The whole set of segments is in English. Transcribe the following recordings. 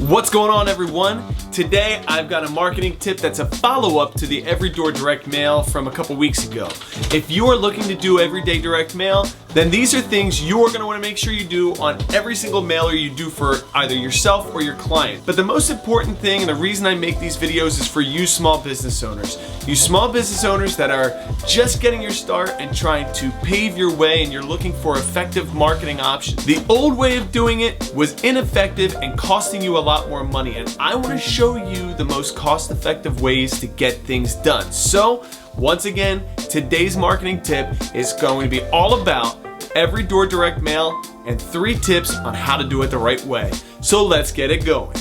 What's going on, everyone? Today I've got a marketing tip that's a follow-up to the Everydoor direct mail from a couple weeks ago. If you are looking to do everyday direct mail, then these are things you are going to want to make sure you do on every single mailer you do for either yourself or your client. But the most important thing, and the reason I make these videos, is for you small business owners. You small business owners that are just getting your start and trying to pave your way, and you're looking for effective marketing options. The old way of doing it was ineffective and costing you a lot more money, and I want to show you the most cost-effective ways to get things done. So once again, today's marketing tip is going to be all about Everydoor direct mail and 3 tips on how to do it the right way. So let's get it going.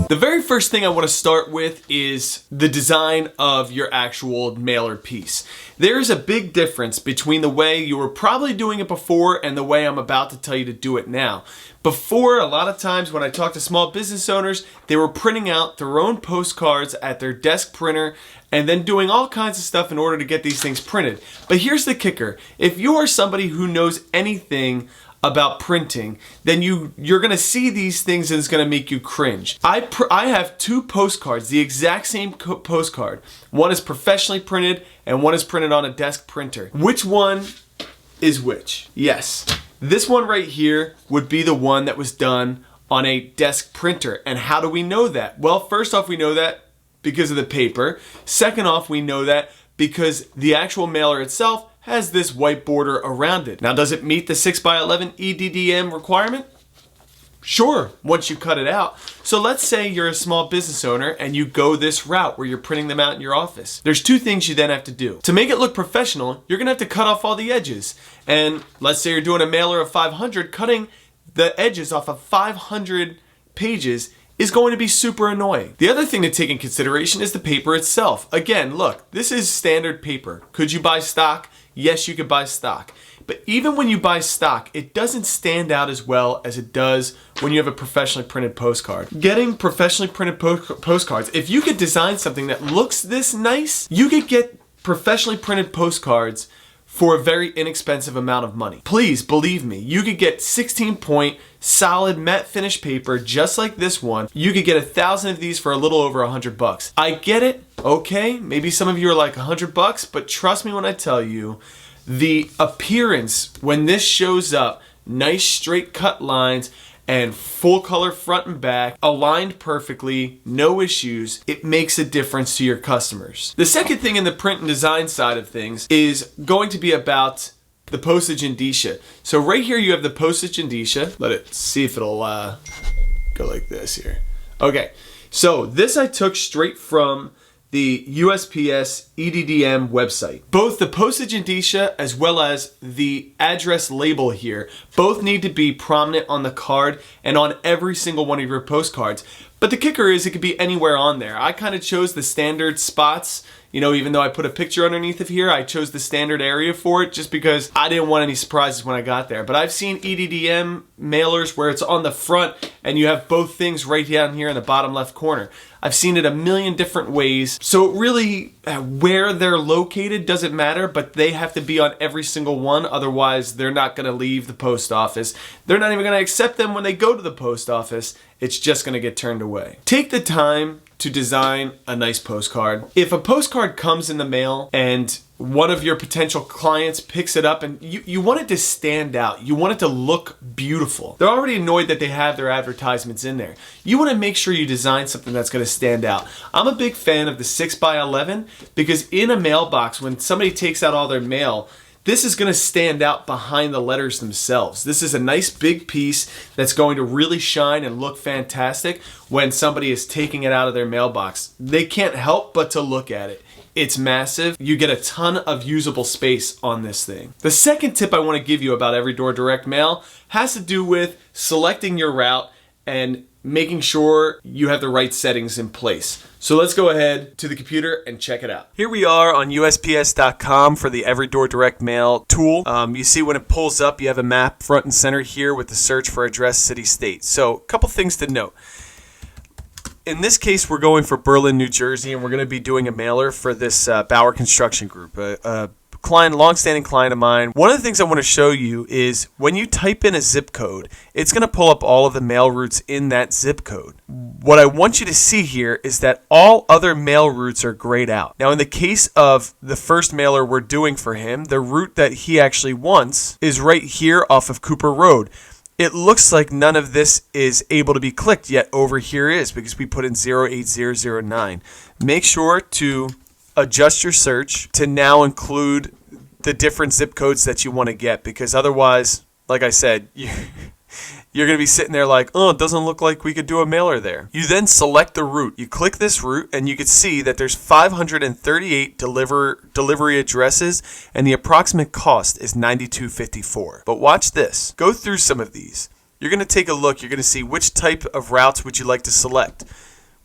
The very first thing I want to start with is the design of your actual mailer piece. There is a big difference between the way you were probably doing it before and the way I'm about to tell you to do it now. Before, a lot of times when I talk to small business owners, they were printing out their own postcards at their desk printer and then doing all kinds of stuff in order to get these things printed. But here's the kicker. If you are somebody who knows anything about printing, then you're gonna see these things and it's gonna make you cringe. I have 2 postcards, the exact same postcard. One is professionally printed and one is printed on a desk printer. Which one is which? Yes, this one right here would be the one that was done on a desk printer. And how do we know that? Well, first off, we know that because of the paper. Second off, we know that because the actual mailer itself has this white border around it. Now, does it meet the 6x11 EDDM requirement? Sure, once you cut it out. So let's say you're a small business owner and you go this route where you're printing them out in your office. There's 2 things you then have to do. To make it look professional, you're gonna have to cut off all the edges. And let's say you're doing a mailer of 500, cutting the edges off of 500 pages is going to be super annoying. The other thing to take in consideration is the paper itself. Again, look, this is standard paper. Could you buy stock? Yes, you could buy stock. But even when you buy stock, it doesn't stand out as well as it does when you have a professionally printed postcard. Getting professionally printed postcards, if you could design something that looks this nice, you could get professionally printed postcards for a very inexpensive amount of money. Please believe me, you could get 16-point solid matte finish paper just like this one. You could get 1,000 of these for a little over $100. I get it, okay, maybe some of you are like $100, but trust me when I tell you, the appearance when this shows up, nice straight cut lines and full color front and back, aligned perfectly, no issues, it makes a difference to your customers. The second thing in the print and design side of things is going to be about the postage indicia. So right here you have the postage indicia. Let it see if it'll go like this here. Okay, so this I took straight from the USPS EDDM website. Both the postage indicia as well as the address label here both need to be prominent on the card and on every single one of your postcards. But the kicker is it could be anywhere on there. I kind of chose the standard spots. You know, even though I put a picture underneath of here, I chose the standard area for it just because I didn't want any surprises when I got there. But I've seen EDDM mailers where it's on the front and you have both things right down here in the bottom left corner. I've seen it a million different ways. So really, where they're located doesn't matter, but they have to be on every single one. Otherwise, they're not gonna leave the post office. They're not even gonna accept them when they go to the post office. It's just gonna get turned away. Take the time to design a nice postcard. If a postcard comes in the mail and one of your potential clients picks it up and you want it to stand out, you want it to look beautiful. They're already annoyed that they have their advertisements in there. You want to make sure you design something that's going to stand out. I'm a big fan of the 6x11 because in a mailbox, when somebody takes out all their mail, this is going to stand out behind the letters themselves. This is a nice big piece that's going to really shine and look fantastic when somebody is taking it out of their mailbox. They can't help but to look at it. It's massive. You get a ton of usable space on this thing. The second tip I want to give you about Everydoor direct mail has to do with selecting your route and making sure you have the right settings in place. So let's go ahead to the computer and check it out. Here we are on USPS.com for the Everydoor direct mail tool. You see when it pulls up, you have a map front and center here with the search for address, city, state. So a couple things to note. In this case, we're going for Berlin, New Jersey, and we're going to be doing a mailer for this Bauer Construction Group, a long-standing client of mine. One of the things I want to show you is when you type in a zip code, it's going to pull up all of the mail routes in that zip code. What I want you to see here is that all other mail routes are grayed out. Now, in the case of the first mailer we're doing for him, the route that he actually wants is right here off of Cooper Road. It looks like none of this is able to be clicked, yet over here is, because we put in 08009. Make sure to adjust your search to now include the different zip codes that you want to get, because otherwise, like I said, you're going to be sitting there like, oh, it doesn't look like we could do a mailer there. You then select the route. You click this route, and you can see that there's 538 delivery addresses, and the approximate cost is $92.54. But watch this. Go through some of these. You're going to take a look. You're going to see which type of routes would you like to select.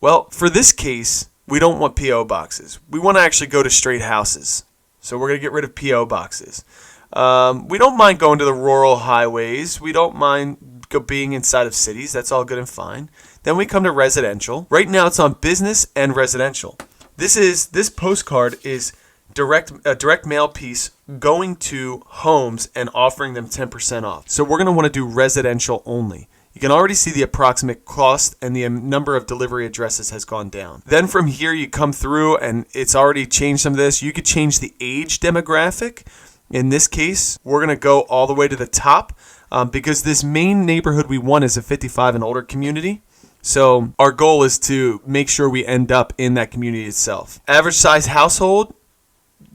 Well, for this case, we don't want P.O. boxes. We want to actually go to straight houses. So we're going to get rid of P.O. boxes. We don't mind going to the rural highways. We don't mind being inside of cities. That's all good and fine. Then we come to residential. Right now it's on business and residential. This postcard is a direct mail piece going to homes and offering them 10% off. So we're going to want to do residential only. You can already see the approximate cost and the number of delivery addresses has gone down. Then from here you come through and it's already changed some of this. You could change the age demographic. In this case, we're going to go all the way to the top because this main neighborhood we want is a 55 and older community. So our goal is to make sure we end up in that community itself. Average size household,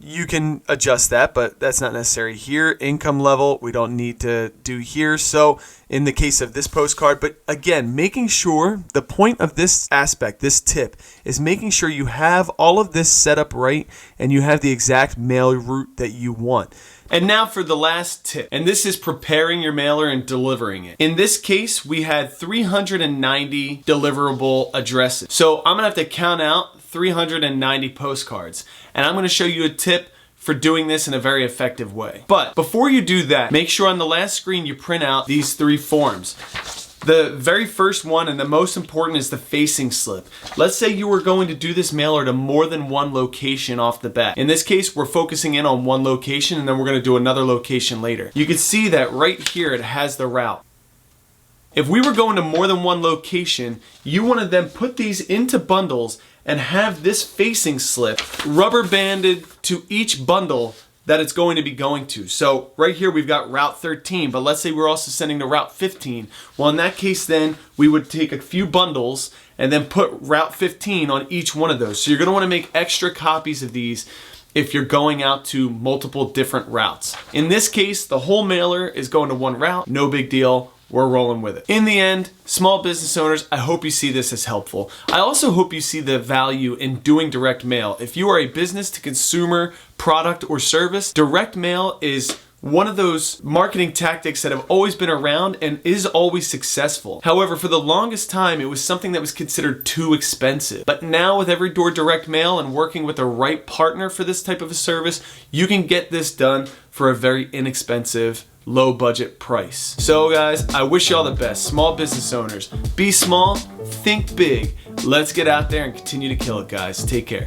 you can adjust that, but that's not necessary here. Income level, we don't need to do here. So in the case of this postcard, but again, making sure the point of this aspect, this tip, is making sure you have all of this set up right and you have the exact mail route that you want. And now for the last tip, and this is preparing your mailer and delivering it. In this case, we had 390 deliverable addresses. So I'm gonna have to count out 390 postcards. And I'm gonna show you a tip for doing this in a very effective way. But before you do that, make sure on the last screen you print out these 3 forms. The very first one and the most important is the facing slip. Let's say you were going to do this mailer to more than one location off the bat. In this case, we're focusing in on one location and then we're going to do another location later. You can see that right here it has the route. If we were going to more than one location, you want to then put these into bundles and have this facing slip rubber banded to each bundle that it's going to be going to. So right here we've got Route 13, but let's say we're also sending to Route 15. Well, in that case then, we would take a few bundles and then put Route 15 on each one of those. So you're gonna wanna make extra copies of these if you're going out to multiple different routes. In this case, the whole mailer is going to one route, no big deal. We're rolling with it. In the end, small business owners, I hope you see this as helpful. I also hope you see the value in doing direct mail. If you are a business to consumer product or service, direct mail is one of those marketing tactics that have always been around and is always successful. However, for the longest time, it was something that was considered too expensive. But now with Every Door Direct Mail and working with the right partner for this type of a service, you can get this done for a very inexpensive, low budget price. So guys, I wish you all the best. Small business owners, be small, think big. Let's get out there and continue to kill it, guys. Take care.